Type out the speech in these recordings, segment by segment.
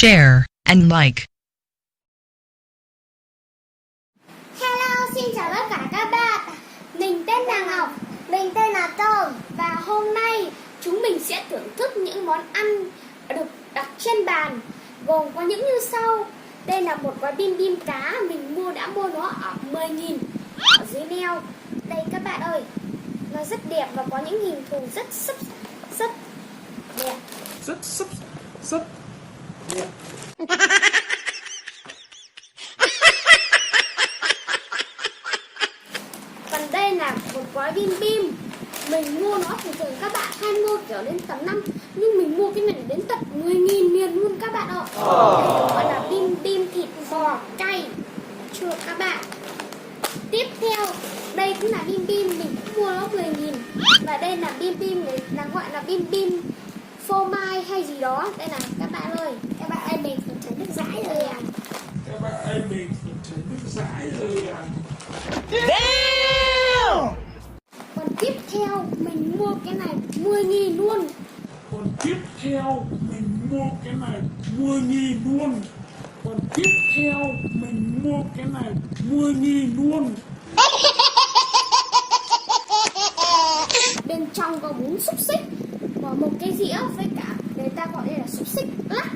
share, and like. Hello, xin chào tất cả các bạn. Mình tên là Ngọc. Mình tên là Tôm. Và hôm nay chúng mình sẽ thưởng thức những món ăn được đặt trên bàn, gồm có những như sau. Đây là một gói bim bim cá. Mình đã mua nó ở 10.000 ở dưới neo. Đây các bạn ơi, nó rất đẹp và có những hình thù rất đẹp. Rất đẹp. Còn đây là một gói bim bim. Mình mua nó thường các bạn hay mua kiểu đến tầm 5, nhưng mình mua cái này đến tận 10.000 liền luôn các bạn ạ. Đây được gọi là bim bim thịt bò cay. Chưa các bạn. Tiếp theo, đây cũng là bim bim, mình cũng mua nó 10.000. Và đây là bim bim này, là gọi là bim bim phô mai hay gì đó. Đây là các bạn ơi, mình cũng thấy nước dãi rồi à. Các bạn ơi, mình cũng thấy nước dãi rồi à. Còn tiếp theo, mình mua cái này 10.000 luôn. Còn tiếp theo mình mua cái này 10.000 luôn. Còn tiếp theo mình mua cái này 10.000 luôn. Bên trong có 4 xúc xích và một cái dĩa với cả người ta gọi đây là xúc xích lắc.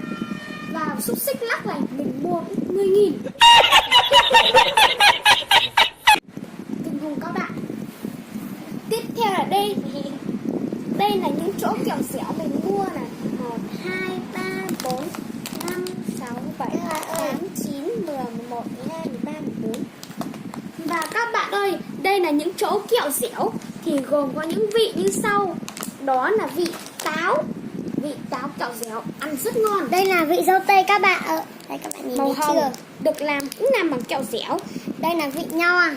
Và xúc xích lắc này mình mua 10.000. Kinh khủng các bạn. Tiếp theo là đây là những chỗ kẹo dẻo mình mua này. 1, 2, 3, 4, 5, 6, 7, 8, 9, 10, 11, 12, 13, 14. Và các bạn ơi, đây là những chỗ kẹo dẻo thì gồm có những vị như sau. Đó là vị táo kẹo dẻo ăn rất ngon. Đây là vị dâu tây các bạn ạ. Đây các bạn nhìn màu hồng chưa? Cũng làm bằng kẹo dẻo. Đây là vị nho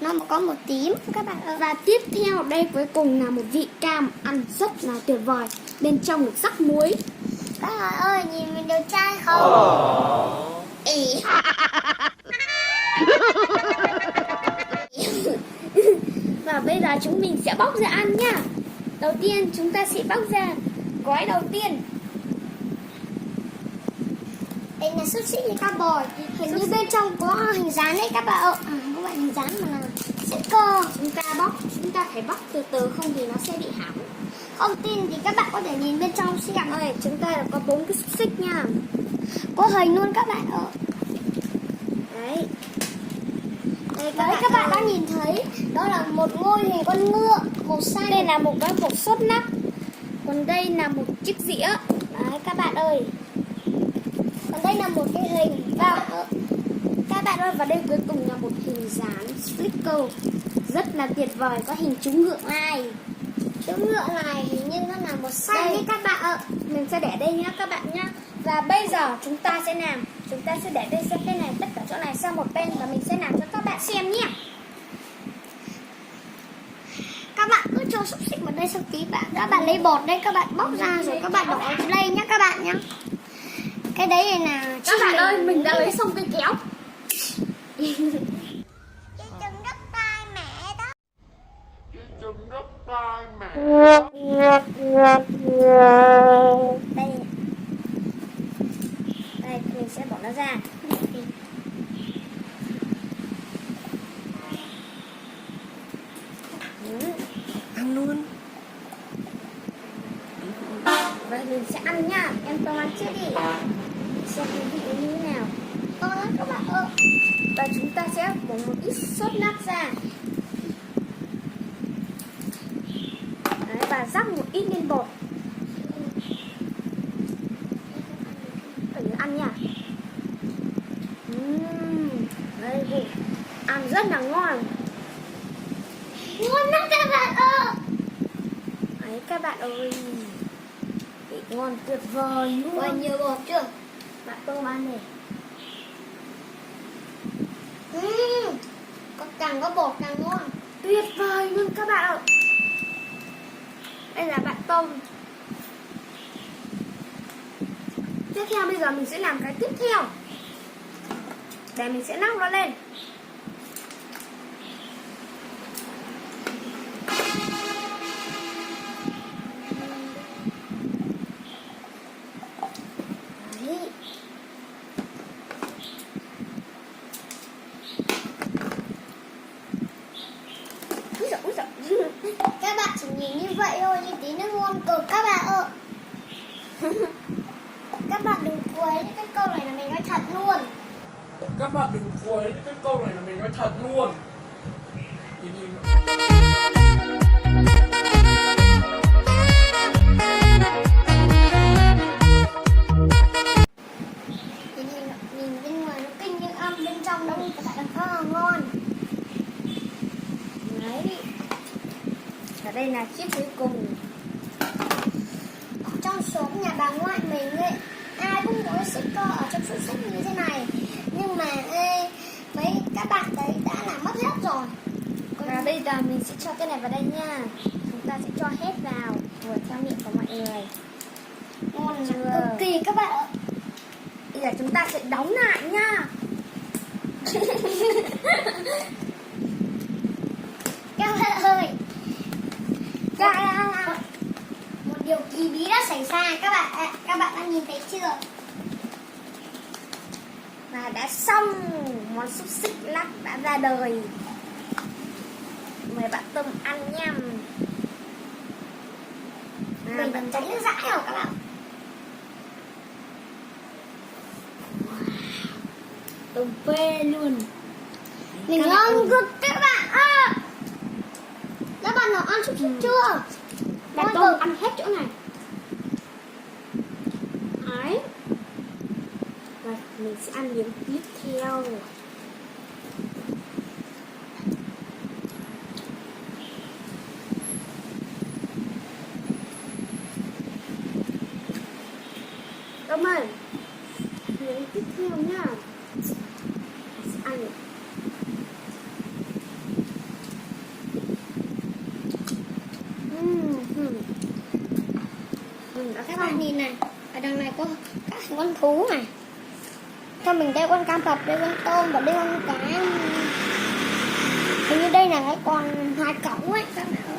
nó có một tím các bạn ơi. Và tiếp theo đây cuối cùng là một vị cam ăn rất là tuyệt vời. Bên trong được rắc muối. Các bạn ơi, nhìn mình đẹp trai không? Và bây giờ chúng mình sẽ bóc ra ăn nhá. Đầu tiên chúng ta sẽ bóc ra gói đầu tiên. Đây là xúc xích với cá bò. Hình như bên trong có hình dán đấy các bạn ạ. Không phải hình dán mà là sticker. Chúng ta phải bóc từ từ, không thì nó sẽ bị hỏng. Không tin thì các bạn có thể nhìn bên trong xem. Ơi, chúng ta có 4 cái xúc xích nha. Có hình luôn các bạn ạ. Đấy. Đấy các bạn đã nhìn thấy, đó là một ngôi hình con ngựa màu xanh. Đây là một cái hộp sốt nắc. Còn đây là một chiếc dĩa. Đấy các bạn ơi. Còn đây là một cái hình các bạn ơi, và đây cuối cùng là một hình dán sticker rất là tuyệt vời, có hình chú ngựa này. Chú ngựa này hình như nó là một xanh đấy các bạn ạ. Mình sẽ để đây nhá các bạn nhá. Và bây giờ chúng ta sẽ để đây sang cái này, tất cả chỗ này sang một bên và mình sẽ làm cho các bạn xem nhé. Các bạn cứ cho xúc xích vào đây sau tí các bạn lấy bột đây, các bạn bóc ra rồi các bạn đổ vào đây nhá các bạn nhá. Cái đấy là các bạn ơi, mình đã lấy xong cây kéo. Chừng đất tai mẹ đó. Chừng đất tai mẹ. Đây mình sẽ bỏ nó ra. Ăn luôn. Vậy mình sẽ ăn nha. Em to ăn trước đi. Xem cái vị như thế nào. To lắm các bạn ơi. Và chúng ta sẽ bỏ một ít sốt nát ra. Đấy, và rắc một ít lên bột. Phải ăn nha. Đây vị ăn rất là ngon. Ngon lắm các bạn ơi. Đấy các bạn ơi, vị ngon tuyệt vời luôn. Có nhiều bột chưa? Bạn Tôm ăn này. Càng có bột càng ngon. Tuyệt vời luôn các bạn ạ. Đây là bạn Tôm. Tiếp theo bây giờ mình sẽ làm cái tiếp theo. Để mình sẽ nắp nó lên. Đấy. các bạn ơi. Các bạn đừng quấy, cái câu này là mình nói thật luôn. Các bạn đừng quấy, cái câu này là mình nói thật luôn. Nhìn nhìn. Nhìn bên ngoài nó kinh nhưng âm bên trong nó lại là khá là ngon. Đấy. Và đây là chiếc cuối cùng. Ở trong số nhà bà ngoại mình ấy, ai cũng có sticker ở trong sổ sách như thế này. Nhưng mà mấy các bạn đấy đã làm mất hết rồi. Và bây giờ mình sẽ cho cái này vào đây nha. Chúng ta sẽ cho hết vào vừa theo miệng của mọi người. Ngon chưa? Cực kỳ các bạn ạ. Bây giờ chúng ta sẽ đóng lại nha. Các bạn ơi, một điều kỳ bí đã xảy ra các bạn ạ. Các bạn đã nhìn thấy chưa? Và đã xong, món xúc xích lắc đã ra đời. Mời bạn Tâm ăn nha. Mình đừng tránh dãi rồi các bạn. Tôm phê luôn. Mình ngon cực các bạn ạ. Các bạn nào ăn xúc xích chưa? Bạn Tôm ăn hết chỗ này. Đấy. Rồi mình sẽ ăn miếng tiếp theo. Tôm ơi, miếng tiếp theo nha. Ăn các bạn nhìn này, ở đằng này có các con thú này. Cho mình đây con cam phật, đây con tôm và đây con cá. Hình như đây là cái con hai cổng ấy các bạn ơi.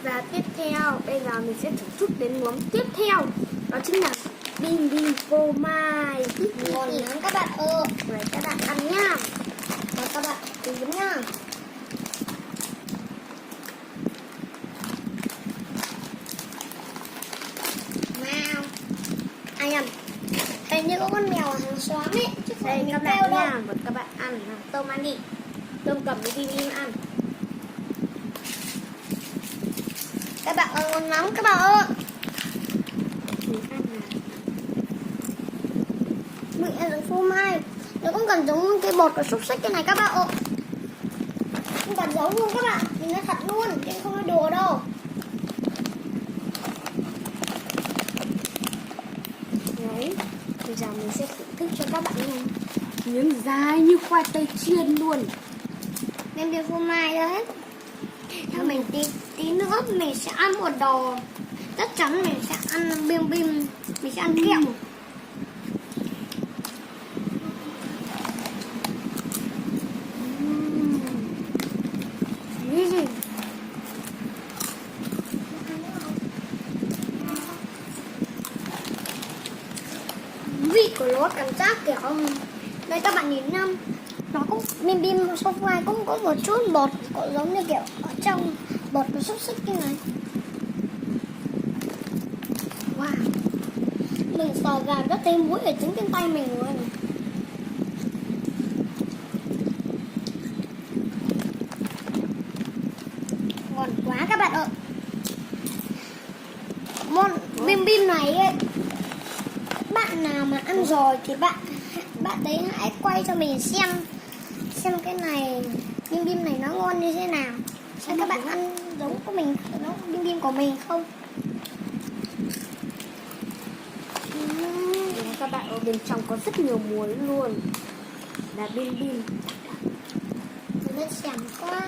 Và tiếp theo, bây giờ mình sẽ thưởng thức đến món tiếp theo. Đó chính là bim bim phô mai. Ngon lắm các bạn ơi. Mời các bạn ăn nha. Và các bạn cùng nha. Nào. Ai ăn? Hình như có con mèo ở hàng xóm ấy. Chứ không đây các bạn nha. Và các bạn ăn. Tôm ăn đi. Tôm cầm cái bim bim ăn. Các bạn ơi, ngon lắm các bạn ơi. Mình ăn được phô mai. Nó cũng cần giống cái bột của xúc xích cái này các bạn ơi. Cũng cần giống luôn các bạn. Mình nói thật luôn, chứ không nói đùa đâu. Đấy. Bây giờ mình sẽ thưởng thức cho các bạn nha. Miếng dài như khoai tây chiên luôn. Đem đi phô mai đấy. Theo mình tí nữa mình sẽ ăn một đồ. Chắc chắn mình sẽ ăn bim bim. Mình sẽ ăn kẹo. Vị của nó cảm giác kiểu đây các bạn nhìn năm nó cũng bim bim xúc vai cũng có một chút bột cũng giống như kiểu ở trong bột và xúc xích như này. Wow, mình sờ vào rất thấy muối ở chính trên tay mình luôn này. Ngon quá các bạn ạ. Món bim bim này ấy, bạn nào mà ăn rồi thì bạn đấy hãy quay cho mình xem cái này bim bim này nó ngon như thế nào. Xem các bạn ăn giống của mình, nó bim bim của mình không. Các bạn ở bên trong có rất nhiều muối luôn là bim bim. Nó xèm quá.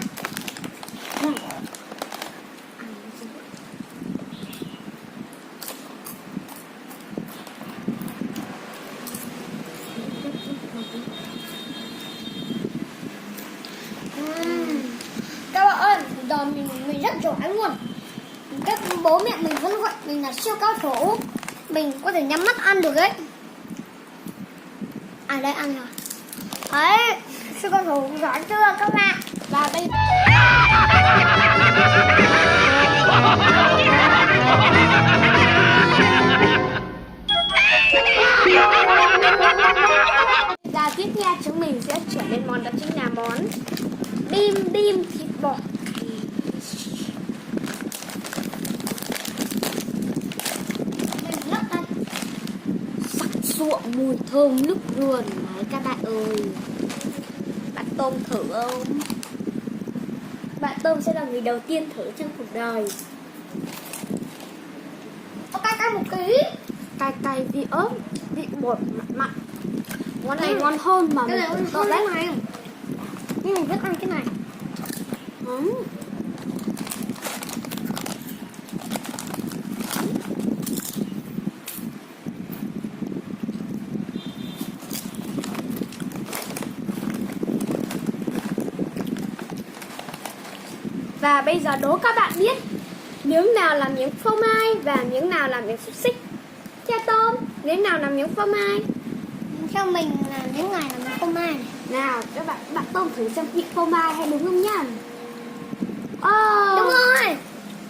Các bạn ơi, giờ mình rất giỏi luôn. Các bố mẹ mình vẫn gọi mình là siêu cao thủ. Mình có thể nhắm mắt ăn được ấy. À đây ăn rồi. Đấy, siêu cao thủ giỏi chưa các bạn? Và bây bim bim thịt bò. Mình lấp đây. Sắc sụa mùi thơm nức luôn đấy các bạn ơi. Bạn Tôm thử không? Bạn Tôm sẽ là người đầu tiên thử trong cuộc đời. Cay một tí. Cay vị ớt, vị bột mặn mặn. Món này ngon hơn mà Cái mình này tự ngon đấy. này. Nhưng mình rất ăn cái này. Và bây giờ đố các bạn biết miếng nào là miếng phô mai và miếng nào là miếng xúc xích. Theo Tôm, miếng nào là miếng phô mai? Theo mình là những ngày là mình không mai. Nào, các bạn Tôm thử xem vị phô mai hay đúng không nhá? Đúng rồi.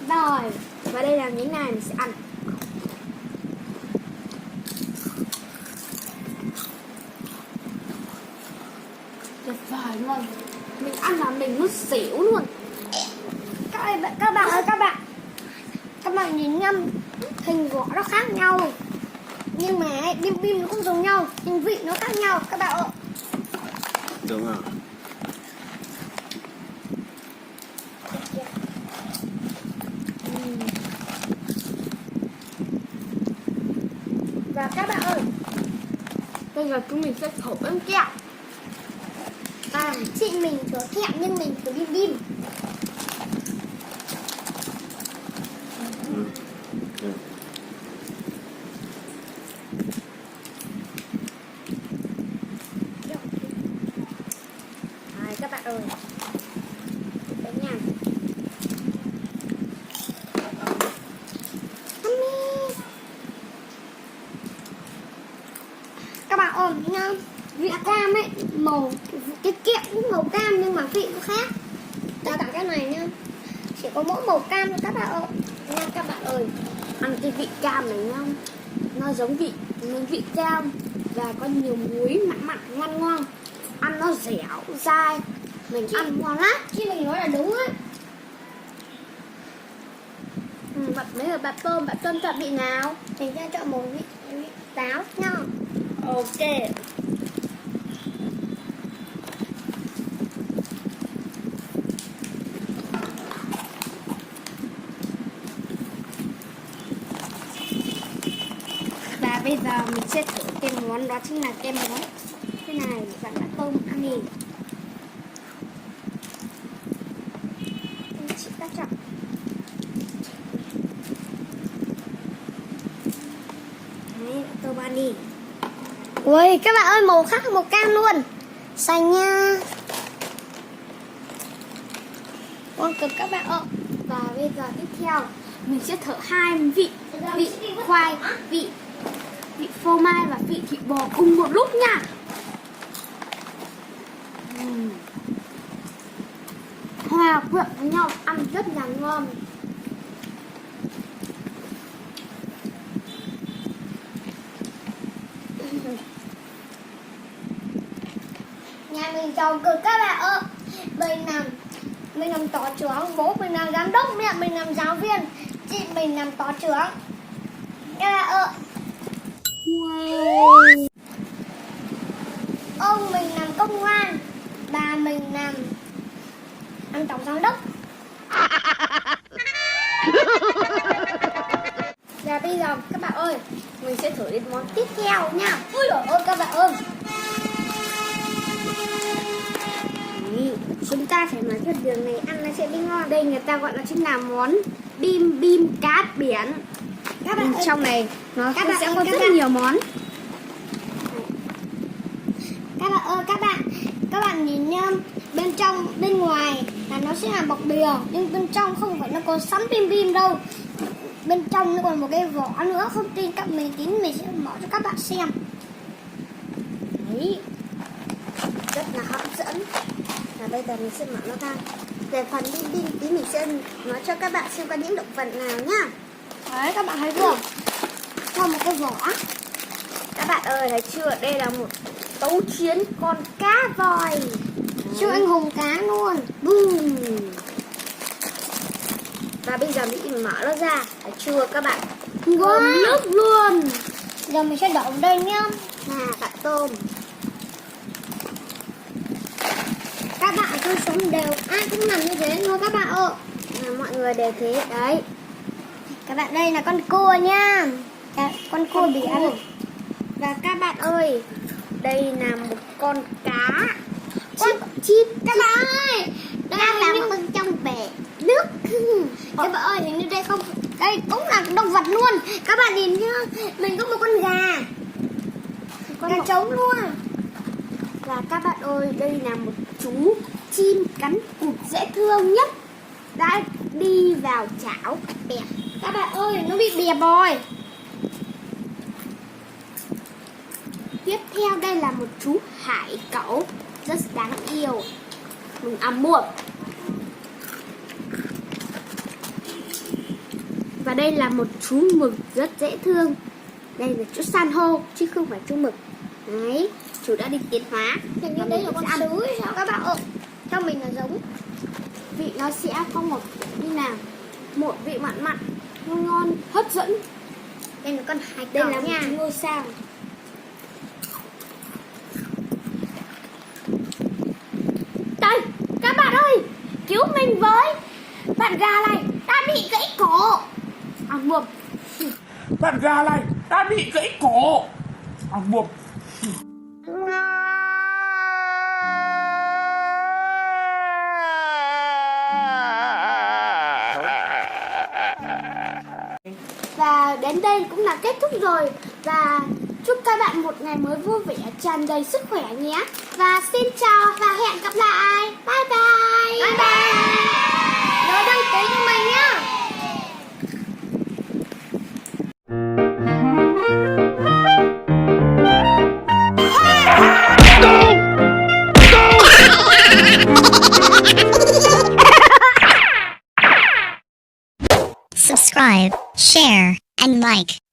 Rồi, và đây là miếng này mình sẽ ăn. Tuyệt vời luôn. Mình ăn là mình nuốt xỉu luôn. Các bạn ơi, các bạn nhìn nhầm, hình vỏ nó khác nhau nhưng mà bim bim nó cũng giống nhau nhưng vị nó khác nhau các bạn ạ. Đúng rồi. Và các bạn ơi, bây giờ chúng mình sẽ thử bánh kẹo. Chị mình thử kẹo nhưng mình thử bim bim. Đấy, các bạn ơi, đấy nha. Các bạn ơi nha, vị cam ấy, màu cái kẹo cũng màu cam nhưng mà vị nó khác. Tất cả cái này nha, chỉ có mỗi màu cam thôi các bạn ơi. Nha các bạn ơi, ăn cái vị cam này nha, nó giống vị cam và có nhiều muối mặn mặn ngon ngon, ăn nó dẻo dai, mình ăn ngon lắm. Chứ mình nói là đúng á. Bây giờ bạn Tôm chọn vị nào? Mình sẽ chọn một vị táo nha. Ok. Và bây giờ mình sẽ thử cái món đó chính là cái món cái này bạn Tôm ăn đi. Chị đã chọn. Đấy, bạn Tôm ăn đi. Ui các bạn ơi, màu khác màu cam luôn. Xanh nha. Ngon cực các bạn ơi. Và bây giờ tiếp theo mình sẽ thử hai vị khoai, vị phô mai và vị thịt bò cùng một lúc nha. Hòa quyện với nhau ăn rất là ngon. Nhà mình giàu cực các bạn ơi. Mình làm tổ trưởng, bố mình làm giám đốc, mẹ mình làm giáo viên, chị mình làm tổ trưởng. Các bạn ơi. Wow. Ông mình làm công an, bà mình làm tổng giám đốc. Và bây giờ các bạn ơi, mình sẽ thử đến món tiếp theo nha. Ui dồi ôi các bạn ơi. Chúng ta phải nói theo đường này ăn nó sẽ đi ngon. Đây người ta gọi là chính là món bim bim cá biển. Các bạn ơi, Trong này nó các bạn sẽ ơi, có các rất bạn. nhiều món. Các bạn ơi, các bạn nhìn nha, bên ngoài là nó sẽ là bọc bìa nhưng bên trong không phải nó có sẵn bim bim đâu. Bên trong nó còn một cái vỏ nữa, không tin các mình sẽ mở cho các bạn xem. Đấy, rất là hấp dẫn. Và bây giờ mình sẽ mở nó ra. Về phần bim bim tí mình sẽ nói cho các bạn xem có những động vật nào nhá. Đấy, các bạn thấy chưa? Trong một cái vỏ. Các bạn ơi thấy chưa, đây là một tấu chiến con cá voi. Siêu anh hùng cá luôn. Boom. Và bây giờ mình mở nó ra. Thấy chưa các bạn? Gồm nước luôn. Giờ mình sẽ đổ vào đây nhá. Cả tôm. Các bạn cứ sống đều, ai cũng làm như thế thôi các bạn ơi. Mọi người đều thế đấy. Các bạn, đây là con cua nha. Con cua biển. Và các bạn ơi, đây là một con cá. Con chim. Các bạn ơi, đây là bên trong bể nước. Các bạn ơi, hình như đây không, đây cũng là động vật luôn. Các bạn nhìn nhá, mình có một con gà, gà trống luôn. Và các bạn ơi, đây là một chú chim cắn cụt dễ thương nhất đã đi vào chảo bẹp. Các bạn ơi, nó bị bẹp rồi. Tiếp theo đây là một chú hải cẩu rất đáng yêu. Mình mua. Và đây là một chú mực rất dễ thương. Đây là chú san hô chứ không phải chú mực. Đấy, chú đã đi tiến hóa. Hình như đây là con sứ hay sao các bạn ơi. Theo mình là giống. Vị nó sẽ có một như nào, một vị mặn mặn, ngon ngon, hấp dẫn. Đây là con hải Đây cẩu là nha. một ngôi sao. Đây, các bạn ơi, cứu mình với. Bạn gà này đã bị gãy cổ. Buộc. Bạn gà này đã bị gãy cổ. Buộc. Và đến đây cũng là kết thúc rồi. Và chúc các bạn một ngày mới vui vẻ, tràn đầy sức khỏe nhé. Và xin chào và hẹn gặp lại. Bye bye. Bye bye. Nhớ đăng ký cho mình nhá. Subscribe, share, and like.